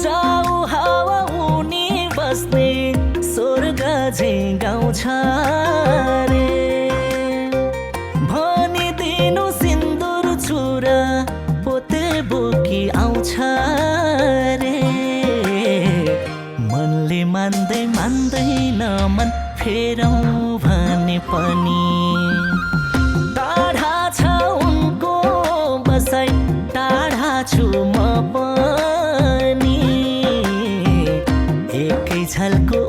जाऊ हावा उनी बस्ने स्वर्ग झै गाउँछ रे। भनिदिनु सिन्दुर छुरा पोते बोकी आउँछ रे। मनले मान्दैन मन फेरौँ भने पनि टाढा छ उनको बसाइ टाढा छु म पनि। एकै झल्को